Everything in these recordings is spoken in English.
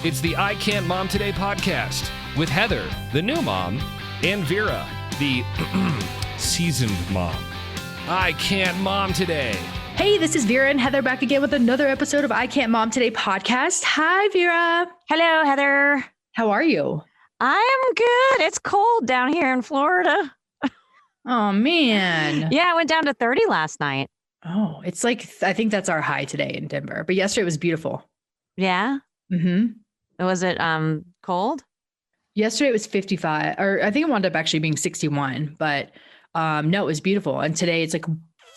It's the I Can't Mom Today podcast with Heather, the new mom, and Vera, the seasoned mom. I Can't Mom Today. Hey, this is Vera and Heather back again with another episode of I Can't Mom Today podcast. Hi, Vera. Hello, Heather. How are you? I am good. It's cold down here in Florida. Oh, man. Yeah, I went down to 30 last night. Oh, it's like, I think that's our high today in Denver. But yesterday it was beautiful. Yeah? Mm-hmm. Was it cold? Yesterday it was 55, or I think it wound up actually being 61. But no, it was beautiful. And today it's like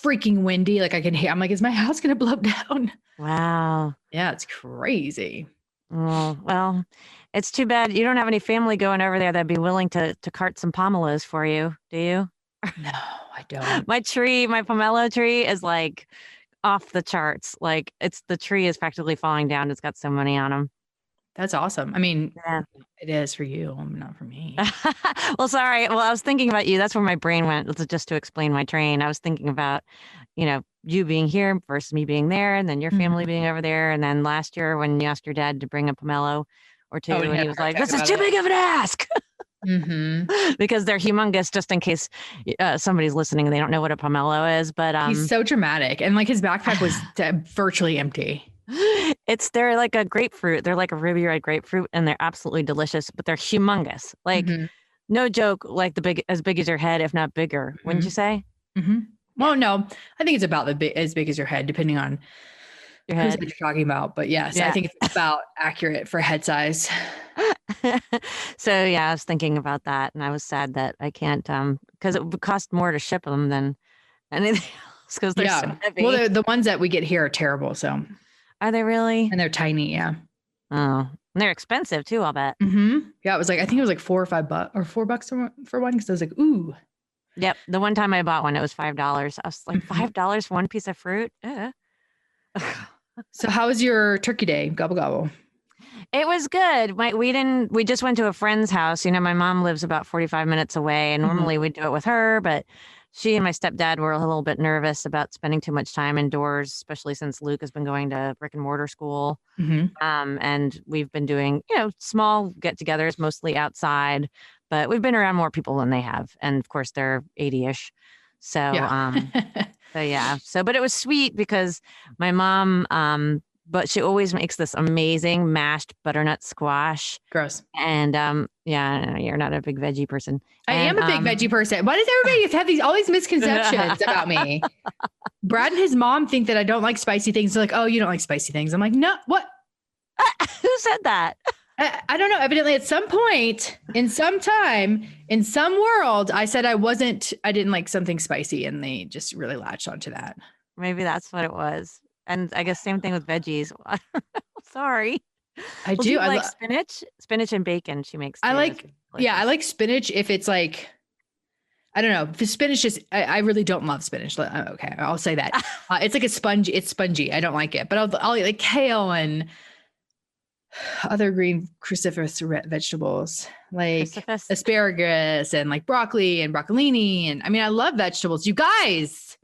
freaking windy. Like I can hear, I'm like, is my house going to blow down? Wow. Yeah, it's crazy. Oh, well, it's too bad you don't have any family going over there that'd be willing to cart some pomelos for you, do you? No, I don't. My pomelo tree is like off the charts. Like the tree is practically falling down. It's got so many on them. That's awesome. I mean, yeah. It is for you, not for me. Well, sorry. Well, I was thinking about you. That's where my brain went, just to explain my train. I was thinking about, you being here versus me being there, and then your family being over there. And then last year when you asked your dad to bring a pomelo or two, and he was like, this is too big of an ask. Because they're humongous, just in case somebody's listening and they don't know what a pomelo is. But he's so dramatic. And like his backpack was virtually empty. They're like a grapefruit. They're like a ruby red grapefruit, and they're absolutely delicious, but they're humongous. Like no joke, like as big as your head, if not bigger. Wouldn't you say? Well, no, I think it's about as big as your head, depending on your head. Who's you're talking about. But yes, yeah. I think it's about accurate for head size. So yeah, I was thinking about that, and I was sad that I can't, because it would cost more to ship them than anything else, because they're so heavy. Well, the ones that we get here are terrible. So are they really? And they're tiny. Yeah. Oh, and they're expensive too, I'll bet. Yeah, it was like, I think it was like $4 or $5 or $4 for one, because I was like, ooh. Yep. The one time I bought one, it was $5. I was like, $5 for one piece of fruit. So how was your turkey day? Gobble gobble. It was good. We just went to a friend's house. My mom lives about 45 minutes away, and normally we'd do it with her, but she and my stepdad were a little bit nervous about spending too much time indoors, especially since Luke has been going to brick and mortar school. And we've been doing, small get-togethers, mostly outside, but we've been around more people than they have. And of course they're 80-ish. So, but it was sweet because my mom, but she always makes this amazing mashed butternut squash. Gross. And you're not a big veggie person. I am a big veggie person. Why does everybody have all these misconceptions about me? Brad and his mom think that I don't like spicy things. They're like, oh, you don't like spicy things. I'm like, no, what? Who said that? I don't know. Evidently at some point in some time, in some world, I said I didn't like something spicy, and they just really latched onto that. Maybe that's what it was. And I guess same thing with veggies. Sorry. I do. I like spinach and bacon. She makes. I like spinach if it's like, I don't know. The spinach I really don't love spinach. Okay, I'll say that. It's like a sponge. It's spongy. I don't like it, but I'll eat like kale and other green cruciferous vegetables like asparagus and like broccoli and broccolini. And I mean, I love vegetables, you guys.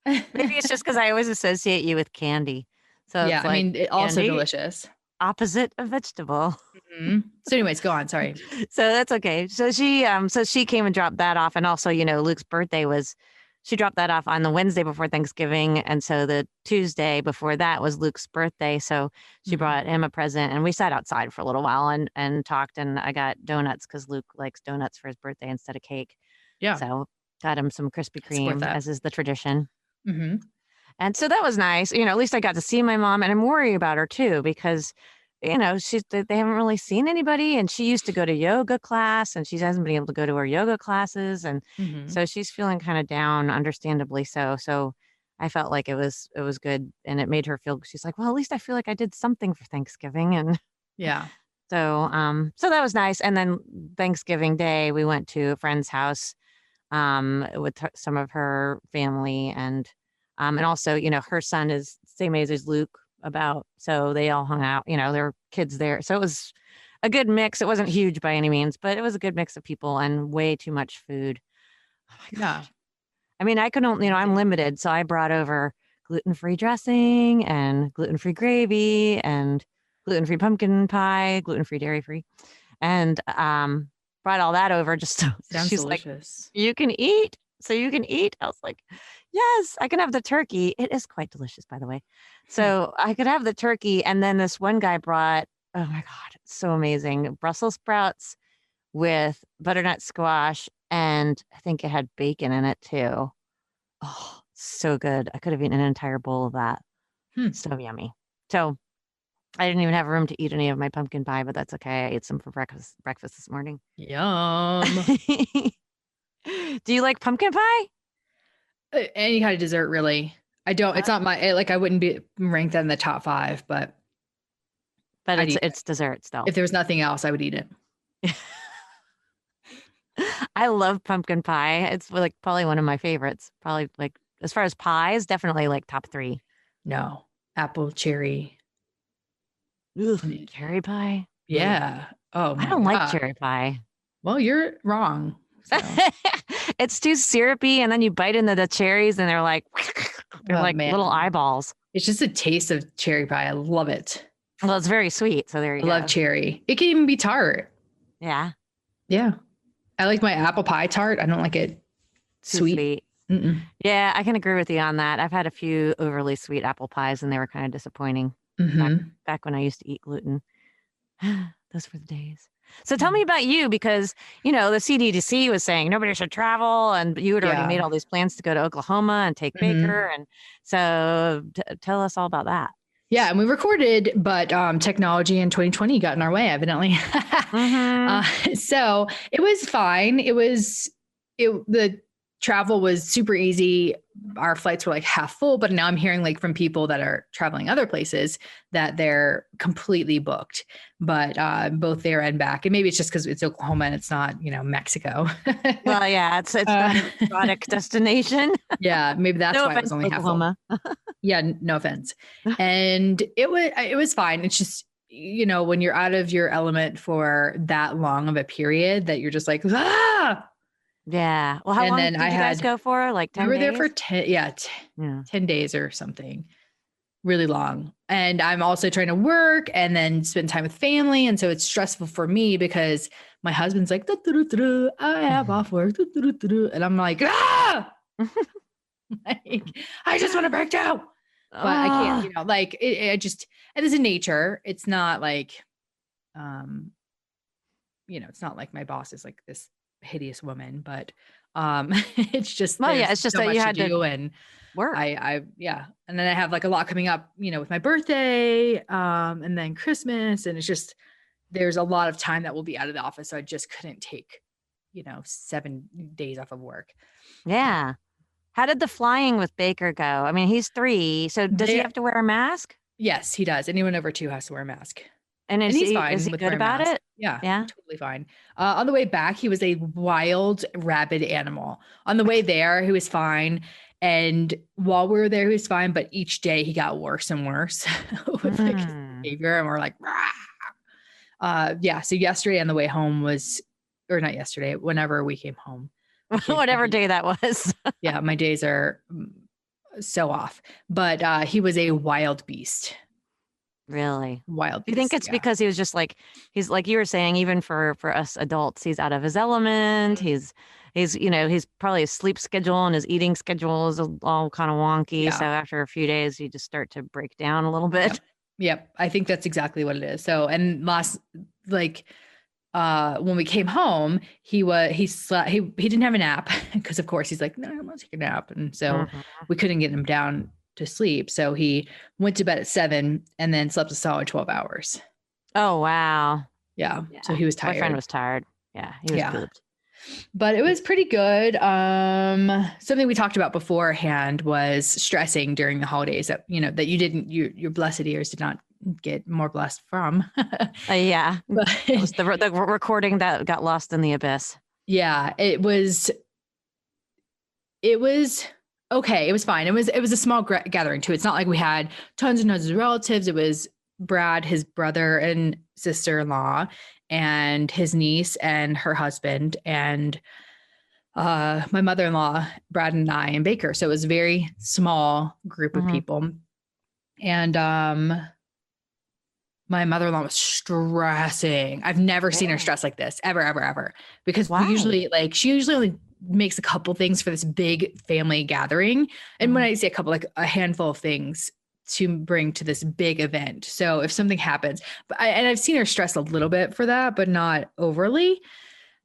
Maybe it's just because I always associate you with candy. So yeah, I mean, it's also delicious. Opposite of vegetable. So anyways, go on. Sorry. So that's okay. So she came and dropped that off. And also, Luke's birthday she dropped that off on the Wednesday before Thanksgiving. And so the Tuesday before that was Luke's birthday. So she brought him a present, and we sat outside for a little while and talked, and I got donuts because Luke likes donuts for his birthday instead of cake. Yeah. So got him some Krispy Kreme, as is the tradition. And so that was nice. At least I got to see my mom, and I'm worried about her too, because, they haven't really seen anybody, and she used to go to yoga class, and she hasn't been able to go to her yoga classes. And so she's feeling kind of down, understandably so. So I felt like it was good, and it made her feel, she's like, well, at least I feel like I did something for Thanksgiving. And yeah. So that was nice. And then Thanksgiving Day, we went to a friend's house with some of her family, and also, her son is same age as Luke so they all hung out, there were kids there. So it was a good mix. It wasn't huge by any means, but it was a good mix of people and way too much food. Oh my gosh. I mean, I couldn't, I'm limited. So I brought over gluten-free dressing and gluten-free gravy and gluten-free pumpkin pie, gluten-free, dairy-free, and brought all that over. Just so Sounds she's like, delicious. you can eat. So you can eat. I was like, yes, I can have the turkey. It is quite delicious, by the way. So I could have the turkey. And then this one guy brought, oh my God, it's so amazing. Brussels sprouts with butternut squash. And I think it had bacon in it too. Oh, so good. I could have eaten an entire bowl of that. Hmm. So yummy. So I didn't even have room to eat any of my pumpkin pie, but that's okay. I ate some for breakfast this morning. Yum. Do you like pumpkin pie? Any kind of dessert, really. I don't. It's not my like. I wouldn't be ranked that in the top 5, but I'd eat it. It's dessert still. If there was nothing else, I would eat it. I love pumpkin pie. It's like probably one of my favorites. Probably like as far as pies, definitely like top 3. No, apple, cherry. Ugh, cherry pie. Yeah. Oh my I don't like God. cherry pie. Well, you're wrong. So. It's too syrupy, and then you bite into the cherries, and they're like Oh, like man. little eyeballs. It's just a taste of cherry pie. I love it. Well, it's very sweet, so there you I go. love cherry. It can even be tart. Yeah, Yeah. I like my apple pie tart. I don't like it too sweet. Mm-mm. Yeah, I can agree with you on that. I've had a few overly sweet apple pies, and they were kind of disappointing Mhm. back when I used to eat gluten. Those were the days. So tell me about you, because, you know, the CDC was saying nobody should travel, and you had already made all these plans to go to Oklahoma and take Baker. And so tell us all about that. Yeah, and we recorded, but technology in 2020 got in our way, evidently. So it was fine. The travel was super easy. Our flights were like half full, but now I'm hearing like from people that are traveling other places that they're completely booked, but both there and back. And maybe it's just because it's Oklahoma and it's not, Mexico. Well, yeah, it's not an exotic destination. Yeah, maybe that's No why it was only half full. Oklahoma. Yeah, no offense. And it was fine. It's just, when you're out of your element for that long of a period that you're just like, ah. Yeah. Well, how long did you guys go for? Like 10 days? We were there for 10 days or something. Really long. And I'm also trying to work and then spend time with family. And so it's stressful for me because my husband's like, I have off work. And I'm like, ah. Like, I just want to break down. But I can't, it just, it is in nature. It's not like, it's not like my boss is like this hideous woman, but it's just, it's just that you had to and work. And then I have like a lot coming up, with my birthday, and then Christmas, and it's just, there's a lot of time that will be out of the office. So I just couldn't take, 7 days off of work. Yeah. How did the flying with Baker go? I mean, he's 3, so does he have to wear a mask? Yes, he does. Anyone over 2 has to wear a mask. And he's fine. Is he good about it? Yeah, totally fine. On the way back, he was a wild, rabid animal. On the way there, he was fine. And while we were there, he was fine. But each day he got worse and worse with like his behavior. And we're like, so yesterday on the way home or not yesterday, whenever we came home. Whatever day that was. Yeah, my days are so off. But he was a wild beast. Really? Wild beast. Do you think it's because he was just like, he's like you were saying, even for us adults, he's out of his element. He's probably his sleep schedule and his eating schedule is all kind of wonky. So after a few days, you just start to break down a little bit. Yep. I think that's exactly what it is. So, and when we came home, he didn't have a nap because of course he's like, no, I'm gonna take a nap. And so we couldn't get him down to sleep. So he went to bed at 7 and then slept a solid 12 hours. Oh, wow. Yeah. So he was tired. My friend was tired. Yeah. He was pooped. But it was pretty good. Something we talked about beforehand was stressing during the holidays that, that you didn't, your blessed ears did not get more blessed from. Yeah. But it was the recording that got lost in the abyss. Yeah. It was okay. It was fine. It was a small gathering too. It's not like we had tons and tons of relatives. It was Brad, his brother and sister-in-law, and his niece and her husband, and my mother-in-law, Brad and I, and Baker. So it was a very small group of people. And my my mother-in-law was stressing. I've never seen her Really? stress like this ever, ever, ever. Because we Why? usually she usually only makes a couple things for this big family gathering. And when Mhm. I say a couple, like a handful of things to bring to this big event. So if something happens, and I've seen her stress a little bit for that, but not overly.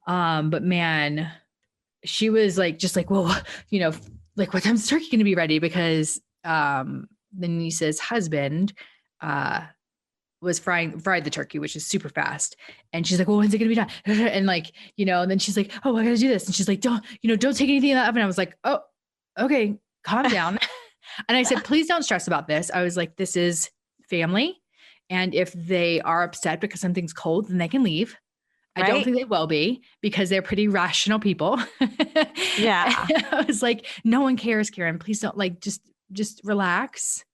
But man, she was like, just like, well, like what time's the turkey going to be ready? Because the niece's husband was fried the turkey, which is super fast. And she's like, well, when's it going to be done? And like, and then she's like, oh, I got to do this. And she's like, don't take anything in the oven. I was like, oh, okay, calm down. And I said, please don't stress about this. I was like, this is family. And if they are upset because something's cold, then they can leave. I don't Right? think they will be because they're pretty rational people. Yeah. I was like, no one cares, Karen. Please don't just relax.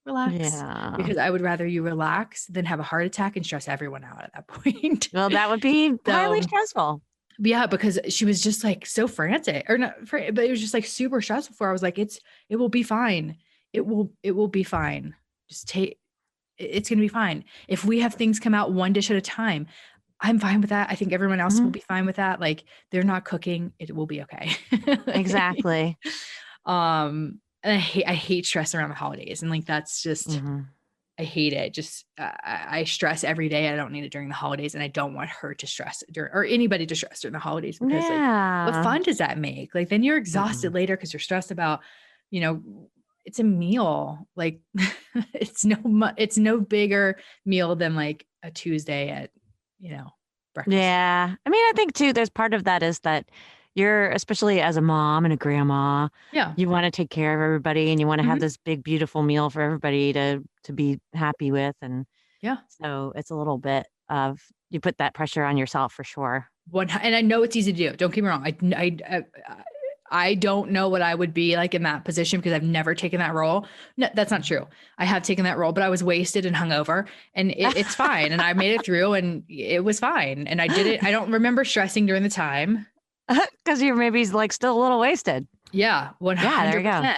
Relax. Yeah. Because I would rather you relax than have a heart attack and stress everyone out at that point. Well, that would be highly So stressful. yeah, because she was just like so frantic or not, but it was just like super stressful for her. I was like, it will be fine. It will be fine. It's going to be fine. If we have things come out one dish at a time, I'm fine with that. I think everyone else will Mhm. be fine with that. Like they're not cooking. It will be okay. Exactly. And I hate stress around the holidays. And like, that's just, Mhm. I hate it. Just, I stress every day. I don't need it during the holidays. And I don't want her to stress or anybody to stress during the holidays because like, what Yeah. fun does that make? Like, then you're exhausted Mm-mm. later because you're stressed about, you know, it's a meal. Like it's no bigger meal than like a Tuesday at, breakfast. Yeah. I mean, I think too, there's part of that is that you're, especially as a mom and a grandma, Yeah. you want to take care of everybody and you want to have Mhm. this big, beautiful meal for everybody to be happy with. And Yeah. so it's a little bit of, you put that pressure on yourself for sure. And I know it's easy to do. Don't get me wrong. I don't know what I would be like in that position because I've never taken that role. No, that's not true. I have taken that role, but I was wasted and hungover, and it's fine. And I made it through, and it was fine. And I did it. I don't remember stressing during the time. Because you're maybe like still a little wasted. Yeah, Yeah, there you go. 100%.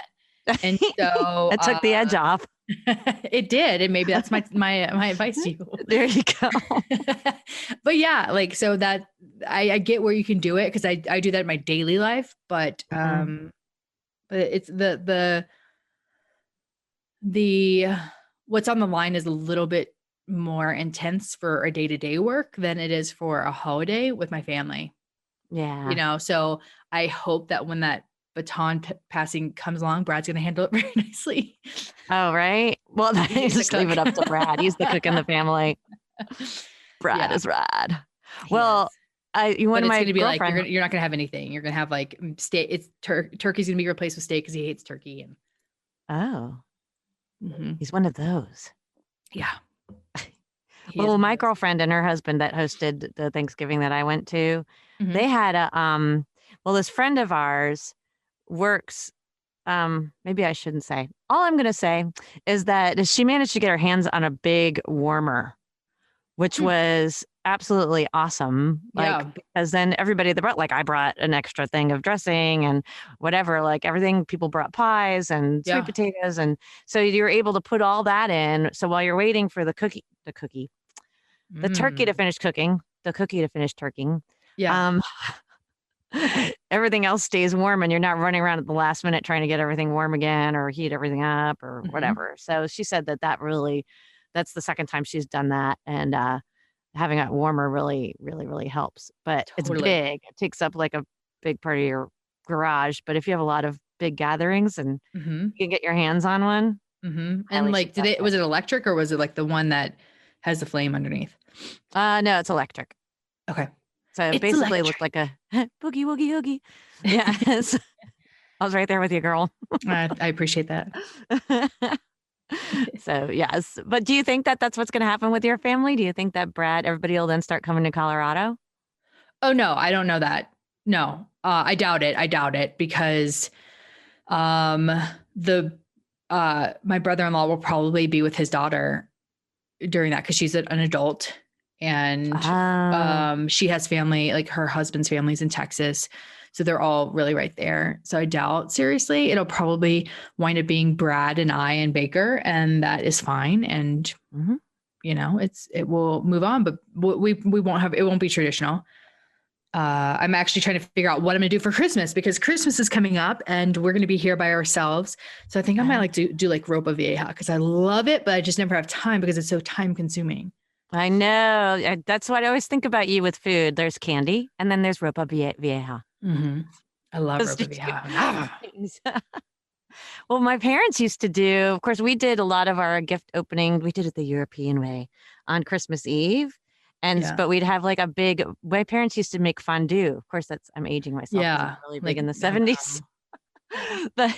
And so It took the edge off. it did, and maybe that's my advice to you. There you go. But yeah, like so that I get where you can do it because I do that in my daily life, but Mhm. but it's the what's on the line is a little bit more intense for a day-to-day work than it is for a holiday with my family. Yeah. So I hope that when that baton passing comes along, Brad's going to handle it very nicely. Oh, right. Well, then you He's the just leave it cook. up to Brad. He's the cook in the family. Brad Yeah, is rad. he Well, is. one But of it's my going to be like girlfriend. you're not going to have anything. You're going to have like steak. It's turkey's going to be replaced with steak because he hates turkey. And Oh, Mhm. he's one of those. Yeah, he is Well, one of my those. girlfriend and her husband that hosted the Thanksgiving that I went to, Mhm. they had a well, this friend of ours works maybe I shouldn't say. All I'm going to say is that she managed to get her hands on a big warmer, which Hmm. was absolutely awesome. Like, Yeah. because then everybody that brought, like, I brought an extra thing of dressing and whatever, like everything, people brought pies and sweet Yeah. potatoes. And so you're able to put all that in. So while you're waiting for the turkey to Mm. finish cooking, the cookie to finish turking, Yeah. um, everything else stays warm and you're not running around at the last minute trying to get everything warm again or heat everything up or Mhm. whatever. So she said that really, that's the second time she's done that. And, having it warmer really, really, really helps. But it's Totally. big. It takes up like a big part of your garage. But if you have a lot of big gatherings and Mhm. you can get your hands on one, And highly like, suggest it. was it electric or was it like the one that has the flame underneath? No, it's electric. Okay. So it It's basically looked electric. like a boogie woogie oogie. Yeah. I was right there with you, girl. I appreciate that. So yes, but do you think that that's what's going to happen with your family? Do you think that everybody will then start coming to Colorado? Oh no, I don't know that. No, I doubt it. I doubt it because um, the my brother-in-law will probably be with his daughter during that because she's an adult and Oh, she has family, like her husband's family's in Texas. So they're all really right there. So I doubt seriously it'll probably wind up being Brad and I and Baker, and that is fine. And mhm. it will move on, but we won't have, it won't be traditional. I'm actually trying to figure out what I'm gonna do for Christmas, because Christmas is coming up and we're gonna be here by ourselves. So I think I might like do like ropa vieja, because I love it, but I just never have time because it's so time consuming. I know. That's what I always think about you with food. There's candy, and then there's ropa vieja. Mm-hmm. I love Those ropa two vieja. things. Well, my parents used to do, of course, we did a lot of our gift opening. We did it the European way on Christmas Eve. But we'd have like my parents used to make fondue. Of course, I'm aging myself. Yeah. I'm really big in the 70s. But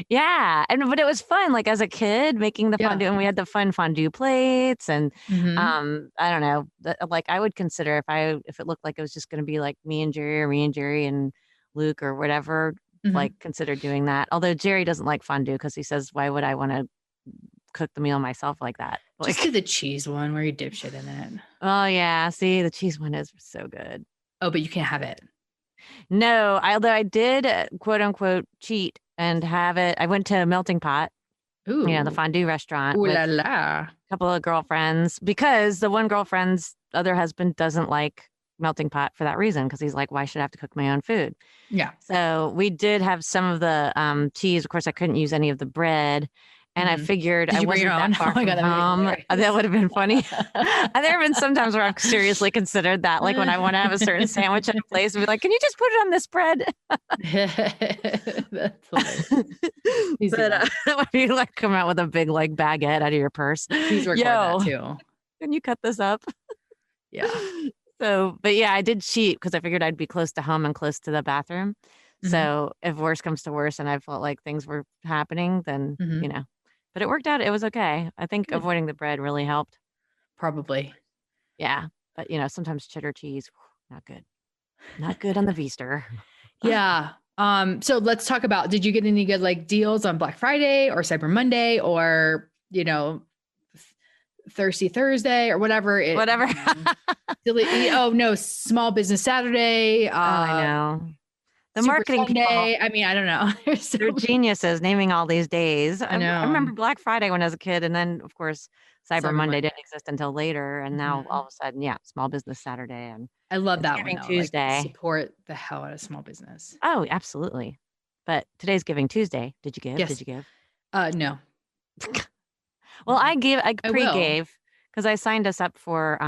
yeah. But it was fun, like as a kid making the fondue, and we had the fun fondue plates. And I don't know, like I would consider if it looked like it was just going to be like me and Jerry and Luke or whatever, like consider doing that. Although Jerry doesn't like fondue because he says, why would I want to cook the meal myself like that? Like, just do the cheese one where you dip shit in it. Oh yeah. See, the cheese one is so good. Oh, but you can't have it. No, although I did quote unquote cheat and have it. I went to a melting pot, Ooh. The fondue restaurant Ooh with la la. a couple of girlfriends, because the one girlfriend's other husband doesn't like melting pot for that reason, because he's like, why should I have to cook my own food? Yeah. So we did have some of the cheese. Of course, I couldn't use any of the bread. And I figured I wasn't that far from home. That would have been funny. And there have been some times where I've seriously considered that, like when I want to have a certain sandwich at a place, and be like, "Can you just put it on this bread?" That's hilarious. But when you like come out with a big like baguette out of your purse, please record that too. Can you cut this up? Yeah. So, but yeah, I did cheat because I figured I'd be close to home and close to the bathroom. So if worse comes to worse, and I felt like things were happening, then But it worked out. It was okay. I think avoiding the bread really helped. Probably. Yeah. But, sometimes cheddar cheese, not good. Not good on the Veaster. Yeah. So let's talk about, did you get any good like deals on Black Friday or Cyber Monday or, Thirsty Thursday or whatever? Whatever. Oh, no. Small Business Saturday. I know. The Super marketing Sunday, people, I mean, I don't know. They're geniuses naming all these days. I know. I remember Black Friday when I was a kid, and then of course Cyber Monday didn't exist until later, and now all of a sudden, Small Business Saturday and I love that one. Tuesday. Like, support the hell out of small business. Oh, absolutely. But today's Giving Tuesday. Did you give? Yes. Did you give? No. Well, I pre-gave because I signed us up for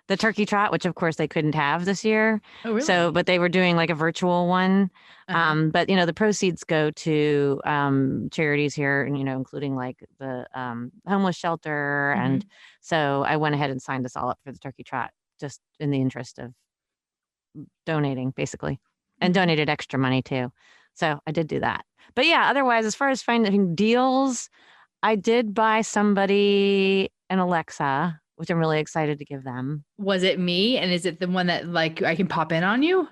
the turkey trot, which of course they couldn't have this year. Oh, really? So, but they were doing like a virtual one. But the proceeds go to charities here, and including like the homeless shelter. And so I went ahead and signed us all up for the turkey trot, just in the interest of donating, basically, and donated extra money too. So I did do that. But yeah, otherwise, as far as finding deals, I did buy somebody an Alexa, which I'm really excited to give them. Was it me? And is it the one that like I can pop in on you?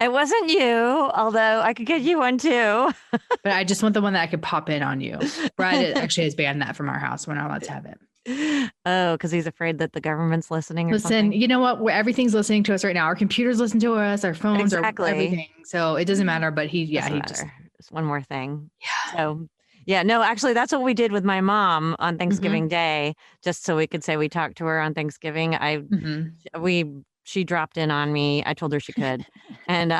It wasn't you, although I could get you one too. But I just want the one that I could pop in on you. Brad actually has banned that from our house. We're not allowed to have it. Oh, because he's afraid that the government's listening or something? You know what? Everything's listening to us right now. Our computers listen to us, our phones, or everything. So it doesn't matter, but just one more thing. Yeah. So yeah, no, actually that's what we did with my mom on Thanksgiving Day, just so we could say we talked to her on Thanksgiving. She dropped in on me. I told her she could. And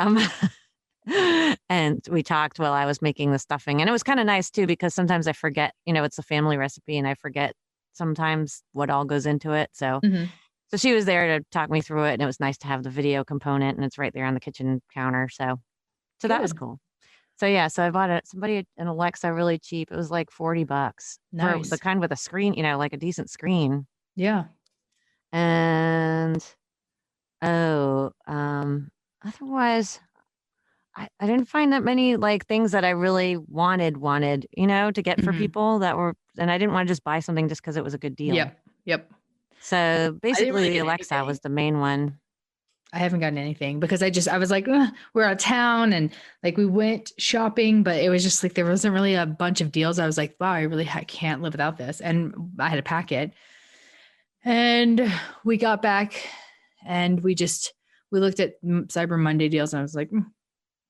and we talked while I was making the stuffing. And it was kind of nice too, because sometimes I forget, it's a family recipe and I forget sometimes what all goes into it. So so she was there to talk me through it, and it was nice to have the video component, and it's right there on the kitchen counter. So that was cool. So yeah, so I bought an Alexa really cheap. It was like $40 for the kind with a screen, like a decent screen. Yeah. And otherwise I didn't find that many like things that I really wanted, to get for people that were, and I didn't want to just buy something just because it was a good deal. Yep. So basically the Alexa was the main one. I haven't gotten anything because I was like, we're out of town, and like we went shopping, but it was just like, there wasn't really a bunch of deals. I was like, wow, I really can't live without this. And I had to pack it, and we got back and we looked at Cyber Monday deals, and I was like,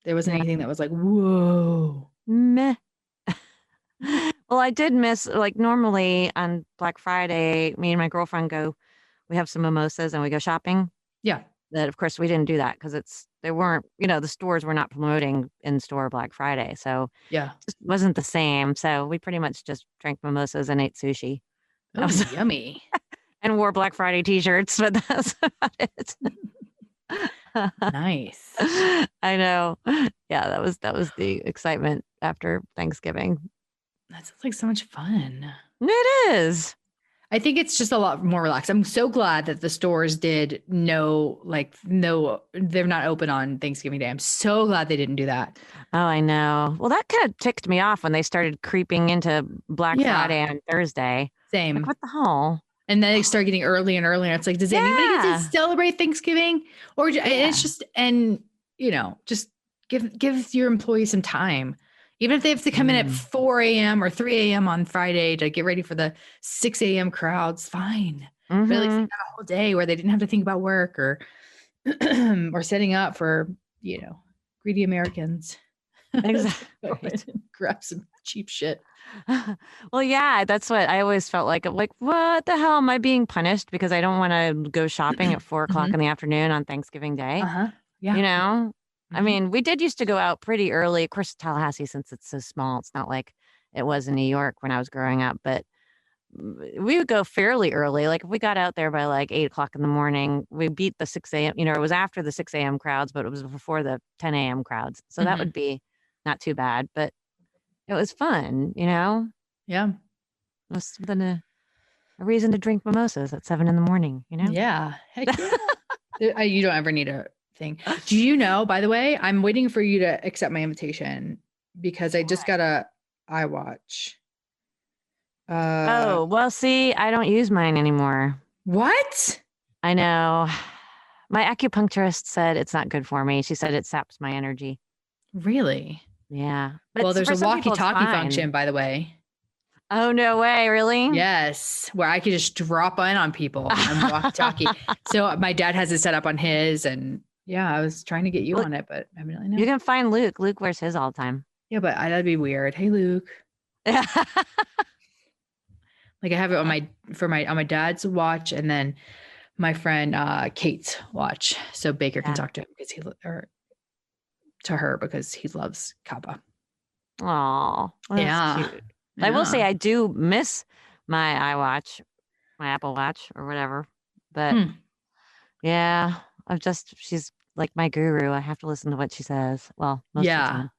there wasn't anything that was like, whoa. Meh. Well, I did miss, like, normally on Black Friday, me and my girlfriend we have some mimosas and we go shopping. Yeah. That, of course, we didn't do that because they weren't, the stores were not promoting in-store Black Friday. So Yeah. it just wasn't the same. So we pretty much just drank mimosas and ate sushi. That Oh, was, yummy. and wore Black Friday t-shirts, but that's about it. Nice. I know. Yeah, that was the excitement after Thanksgiving. That sounds like so much fun. It is. I think it's just a lot more relaxed. I'm so glad that the stores did no, they're not open on Thanksgiving Day. I'm so glad they didn't do that. Oh, I know. Well, that kind of ticked me off when they started creeping into Black Yeah. Friday on Thursday. Same. Like, what the hell? And then they start getting early and earlier. It's like, does anybody get to celebrate Thanksgiving? Or it's just, and just give your employees some time. Even if they have to come in at 4 a.m. or 3 a.m. on Friday to get ready for the 6 a.m. crowds, fine. But at least they have a whole day where they didn't have to think about work or or setting up for, greedy Americans. Exactly. Grab some cheap shit. Well, yeah, that's what I always felt like. I'm like, what the hell am I being punished because I don't want to go shopping at 4 o'clock in the afternoon on Thanksgiving Day? Yeah. I mean, we did used to go out pretty early. Of course, Tallahassee, since it's so small, it's not like it was in New York when I was growing up, but we would go fairly early. Like if we got out there by like 8 o'clock in the morning, we beat the 6 a.m. It was after the 6 a.m. crowds, but it was before the 10 a.m. crowds. So that would be not too bad, but it was fun, Yeah. It was something a reason to drink mimosas at 7 in the morning, Yeah. Heck yeah. You don't ever need a thing. Do you know, by the way, I'm waiting for you to accept my invitation because I just got a iWatch. Oh, well, see, I don't use mine anymore. What? I know. My acupuncturist said it's not good for me. She said it saps my energy. Really? Yeah. But well, there's a walkie-talkie function, by the way. Oh, no way. Really? Yes. Where I could just drop in on people and walkie-talkie. So my dad has it set up on his, and yeah, I was trying to get you on it, but I really know. You can find Luke. Luke wears his all the time. Yeah, but that'd be weird. Hey, Luke. Like I have it on my dad's watch, and then my friend Kate's watch, so Baker can talk to him because he loves Kappa. Oh, yeah. Cute. I will say I do miss my iWatch, my Apple Watch or whatever, but yeah, she's like my guru. I have to listen to what she says. Well, most of the time.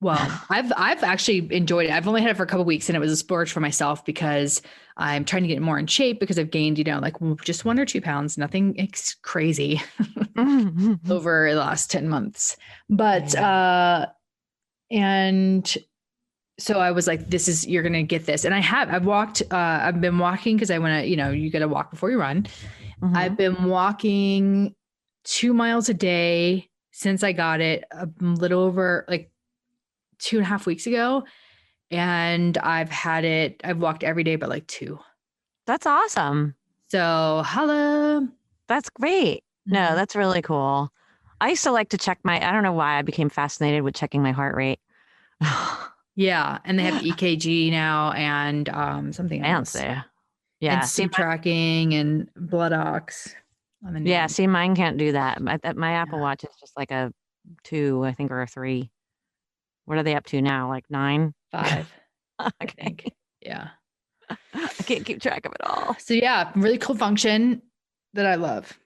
Well, I've actually enjoyed it. I've only had it for a couple of weeks, and it was a splurge for myself because I'm trying to get more in shape because I've gained, like just 1 or 2 pounds, nothing crazy over the last 10 months. But, and so I was like, you're going to get this. And I've been walking because I want to, you got to walk before you run. I've been walking 2 miles a day since I got it a little over like 2.5 weeks ago. And I've walked every day, but like 2. That's awesome. So holla. That's great. No, that's really cool. I used to like to check I don't know why I became fascinated with checking my heart rate. Yeah. And they have EKG now and something else. Yeah. And sleep tracking and blood ox. Yeah. See, mine can't do that. My Apple Watch is just like a 2, I think, or a 3. What are they up to now? Like 9? 5. I think. Yeah. I can't keep track of it all. So yeah, really cool function that I love.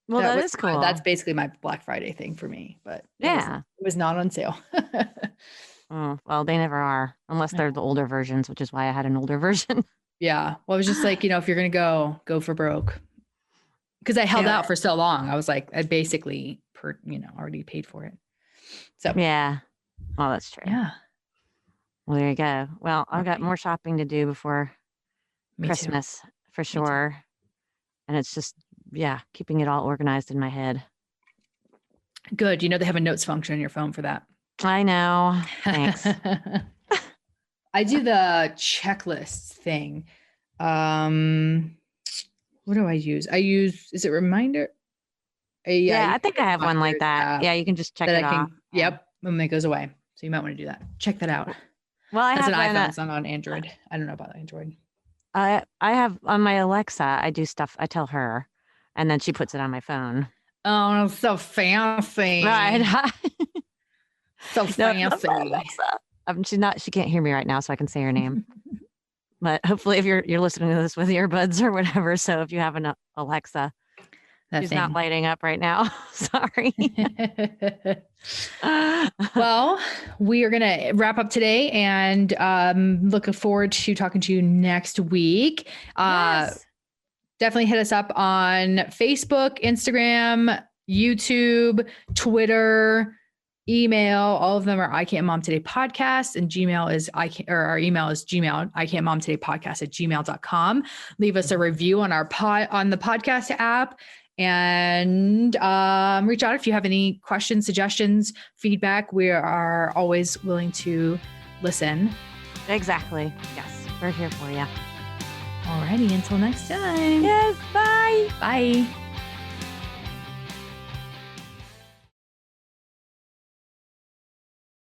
Well, that is cool. That's basically my Black Friday thing for me, but it was not on sale. Oh, well, they never are, unless they're the older versions, which is why I had an older version. Yeah. Well, I was just like, if you're going to go for broke. Because I held out for so long. I was like, I basically, already paid for it. So yeah. Oh, that's true. Yeah. Well, there you go. Well, I've got more shopping to do before Christmas for sure. And it's just, keeping it all organized in my head. Good. They have a notes function on your phone for that. I know. Thanks. I do the checklists thing. What do I use? Is it Reminder? I think I have one like that. Yeah, you can just check it off. Yep. And it goes away. So you might want to do that. Check that out. Well, I That's have an iPhone. an, It's not on Android. I don't know about Android. I have on my Alexa, I do stuff. I tell her, and then she puts it on my phone. Oh, so fancy. Right. So No, I love fancy. my Alexa. She can't hear me right now, so I can say her name. But hopefully, if you're listening to this with earbuds or whatever, so if you have an Alexa, That she's thing. not lighting up right now. Sorry. Well, we are going to wrap up today and looking forward to talking to you next week. Yes. Definitely hit us up on Facebook, Instagram, YouTube, Twitter, email. All of them are I Can't Mom Today Podcast, and Gmail is our email is Gmail, I Can't Mom Today Podcast @gmail.com. Leave us a review on our on the podcast app. And reach out if you have any questions, suggestions, feedback. We are always willing to listen. Exactly. Yes. We're here for you. Alrighty, until next time. Yes. Bye. Bye.